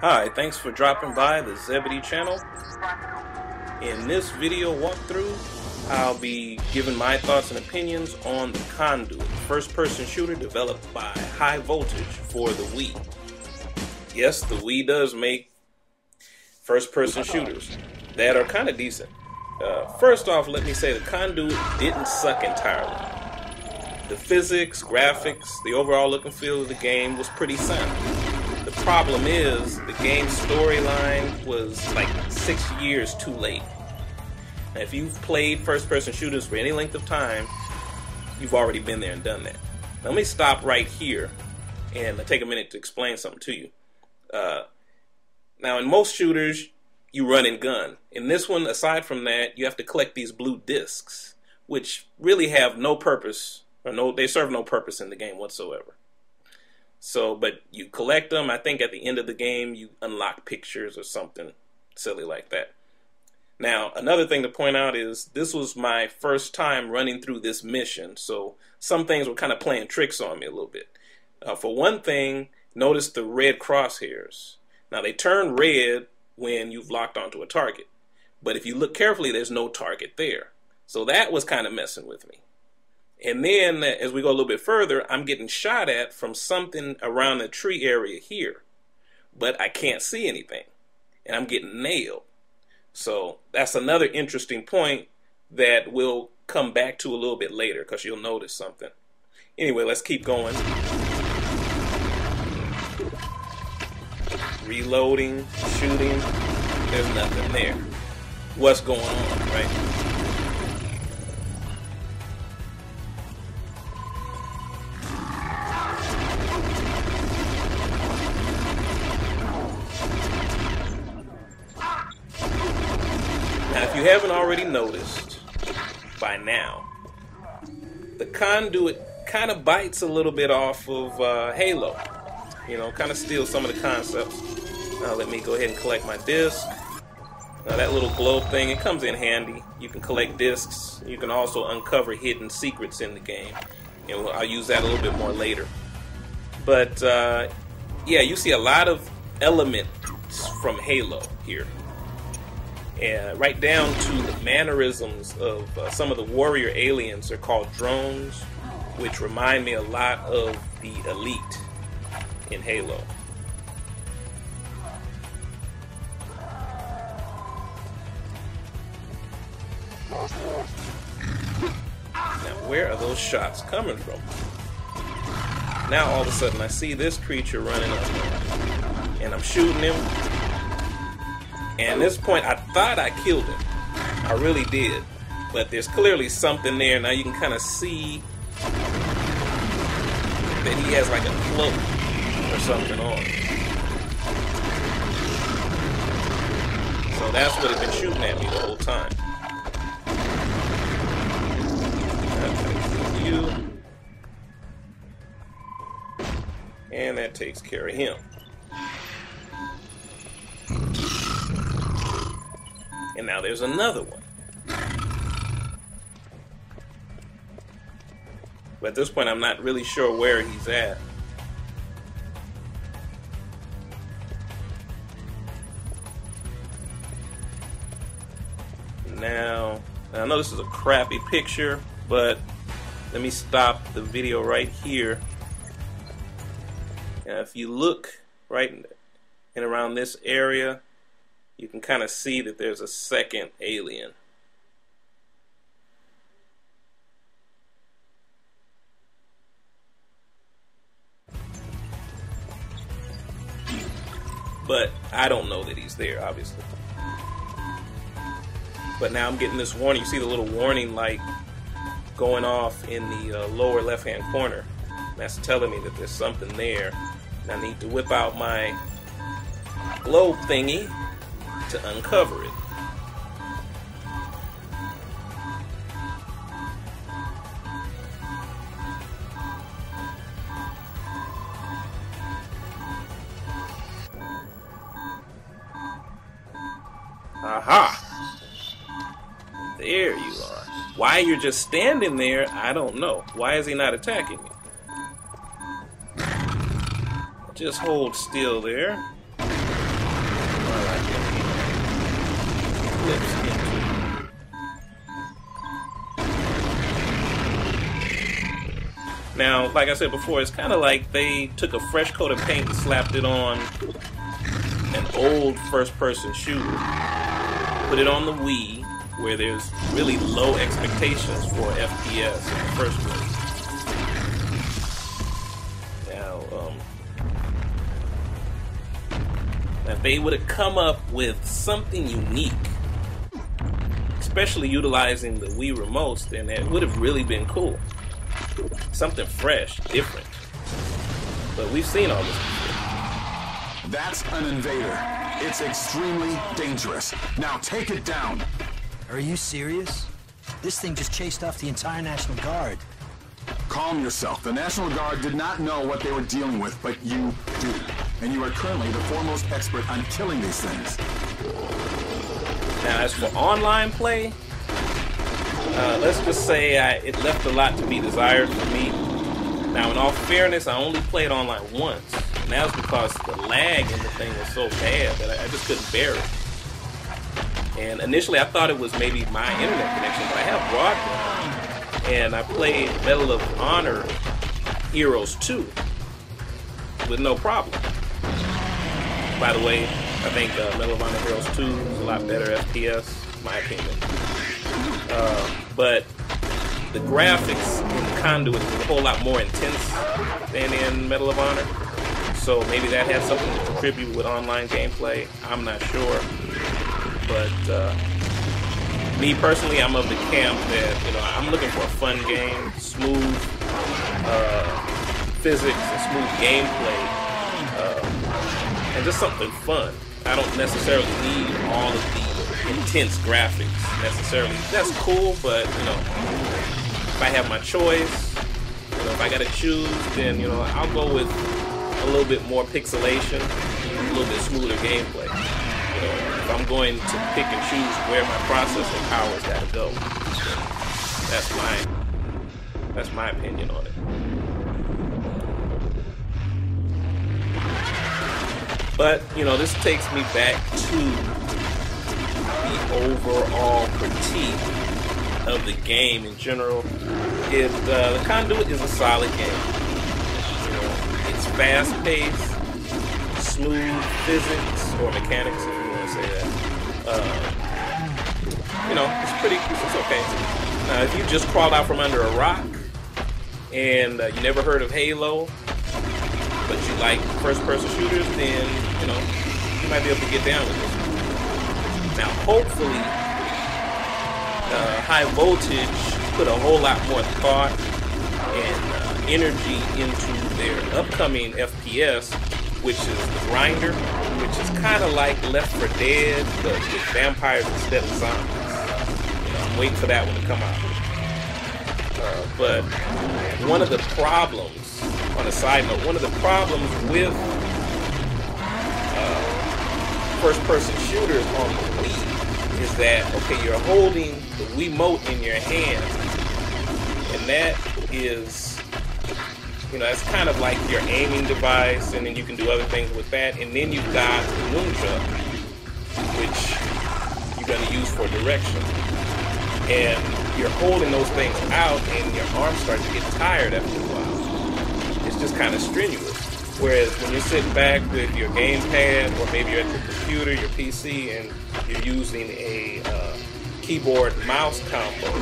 Hi, thanks for dropping by the Zibhdi channel. In this video walkthrough, I'll be giving my thoughts and opinions on The Conduit, first-person shooter developed by High Voltage for the Wii. Yes, the Wii does make first-person shooters that are kind of decent. First off, let me say The Conduit didn't suck entirely. The physics, graphics, the overall look and feel of the game was pretty sound. The problem is, the game's storyline was like 6 years too late. Now, if you've played first-person shooters for any length of time, you've already been there and done that. Now, let me stop right here and take a minute to explain something to you. Now, in most shooters, you run and gun. In this one, aside from that, you have to collect these blue discs, which really have no purpose, or they serve no purpose in the game whatsoever. So, but you collect them. I think at the end of the game, you unlock pictures or something silly like that. Now, another thing to point out is this was my first time running through this mission, so some things were kind of playing tricks on me a little bit. For one thing, notice the red crosshairs. Now, they turn red when you've locked onto a target, but if you look carefully, there's no target there. So that was kind of messing with me. And then, as we go a little bit further, I'm getting shot at from something around the tree area here, but I can't see anything, and I'm getting nailed. So that's another interesting point that we'll come back to a little bit later, because you'll notice something. Anyway, let's keep going. Reloading, shooting, there's nothing there. What's going on, right? Now, if you haven't already noticed by now, the Conduit kind of bites a little bit off of Halo. You know, kind of steals some of the concepts. Now, let me go ahead and collect my disc. Now, that little globe thing, it comes in handy. You can collect discs. You can also uncover hidden secrets in the game. And I'll use that a little bit more later. But, yeah, you see a lot of elements from Halo here. And right down to the mannerisms of some of the warrior aliens are called drones, which remind me a lot of the Elite in Halo. Now, where are those shots coming from? Now, all of a sudden, I see this creature running up, and I'm shooting him. And at this point, I thought I killed him. I really did. But there's clearly something there. Now you can kind of see that he has like a cloak or something on. So that's what he's been shooting at me the whole time. You. And that takes care of him. And now there's another one. But at this point, I'm not really sure where he's at. Now, I know this is a crappy picture, but let me stop the video right here. Now, if you look right in around this area, you can kind of see that there's a second alien. But I don't know that he's there, obviously. But now I'm getting this warning. You see the little warning light going off in the lower left-hand corner. That's telling me that there's something there. And I need to whip out my globe thingy to uncover it. Aha! There you are. Why you're just standing there, I don't know. Why is he not attacking me? Just hold still there. Alright, clips into. Now, like I said before, it's kind of like they took a fresh coat of paint and slapped it on an old first-person shooter. Put it on the Wii, where there's really low expectations for FPS in the first place. Now, if they would have come up with something unique, especially utilizing the Wii remotes, then it would have really been cool. Something fresh, different. But we've seen all this before. That's an Invader. It's extremely dangerous. Now take it down. Are you serious? This thing just chased off the entire National Guard. Calm yourself. The National Guard did not know what they were dealing with, but you do. And you are currently the foremost expert on killing these things. Now, as for online play, let's just say it left a lot to be desired for me. Now, in all fairness, I only played online once. And that was because the lag in the thing was so bad that I just couldn't bear it. And initially, I thought it was maybe my internet connection, but I have broadband. And I played Medal of Honor Heroes 2 with no problem. By the way, I think Medal of Honor Heroes 2 is a lot better FPS, in my opinion. But the graphics in the Conduit is a whole lot more intense than in Medal of Honor. So maybe that has something to contribute with online gameplay. I'm not sure. But me personally, I'm of the camp that, you know, I'm looking for a fun game, smooth physics and smooth gameplay, and just something fun. I don't necessarily need all of the intense graphics necessarily. That's cool, but you know, if I have my choice, you know, if I gotta choose, then you know, I'll go with a little bit more pixelation, a little bit smoother gameplay. You know, if I'm going to pick and choose where my processing power's gotta go, that's my opinion on it. But you know, this takes me back to the overall critique of the game in general. The Conduit is a solid game. You know, it's fast-paced, smooth physics or mechanics, if you want to say that. You know, it's okay. Now, if you just crawled out from under a rock and you never heard of Halo, but you like first-person shooters, then you know you might be able to get down with this. Now, hopefully, High Voltage put a whole lot more thought and energy into their upcoming FPS, which is the Grinder, which is kind of like Left 4 Dead, but with vampires instead of zombies. You know, I'm waiting for that one to come out. But one of the problems, on a side note, one of the problems with first-person shooters on the Wii is that, okay, you're holding the Wiimote in your hand, and that is, you know, that's kind of like your aiming device, and then you can do other things with that, and then you've got the Nunchuk, which you're going to use for direction. And you're holding those things out, and your arms start to get tired after a while. It's just kind of strenuous. Whereas when you're sitting back with your gamepad, or maybe you're at your computer, your PC, and you're using a keyboard mouse combo,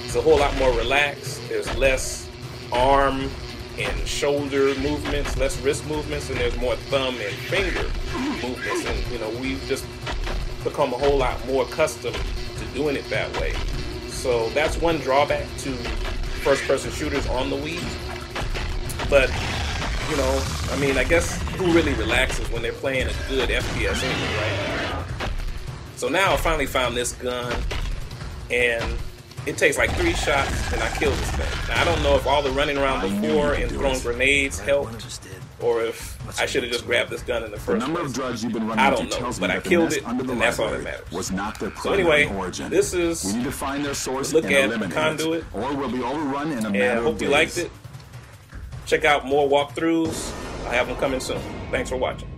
it's a whole lot more relaxed. There's less arm and shoulder movements, less wrist movements, and there's more thumb and finger movements. And you know, we've just become a whole lot more accustomed to doing it that way. So that's one drawback to first-person shooters on the Wii. But you know, I mean, I guess who really relaxes when they're playing a good FPS anyway, right? So now I finally found this gun, and it takes like 3 shots, and I kill this thing. Now, I don't know if all the running around before and throwing grenades helped, or if I should have just grabbed this gun in the first place. I don't know, but I killed it, and that's all that matters. So anyway, this is a look at the Conduit, and I hope you liked it. Check out more walkthroughs. I have them coming soon. Thanks for watching.